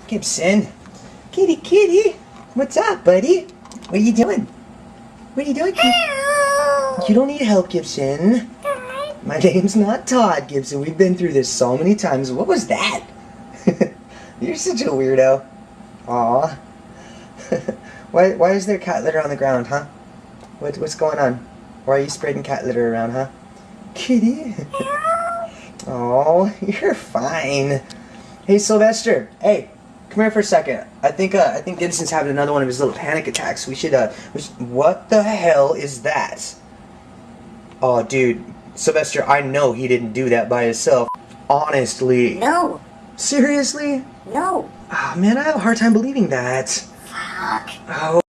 Gibson. Kitty, kitty. What's up, buddy? What are you doing? What are you doing? You don't need help, Gibson. My name's not Todd, Gibson. We've been through this so many times. What was that? You're such a weirdo. Aw. Why is there cat litter on the ground, huh? What's going on? Why are you spreading cat litter around, huh? Kitty. Oh, you're fine. Hey, Sylvester. Hey, come here for a second. I think Gibson's having another one of his little panic attacks. We should what the hell is that? Oh, dude. Sylvester, I know he didn't do that by himself. Honestly. No. Seriously? No. Oh, man, I have a hard time believing that. Fuck. Oh.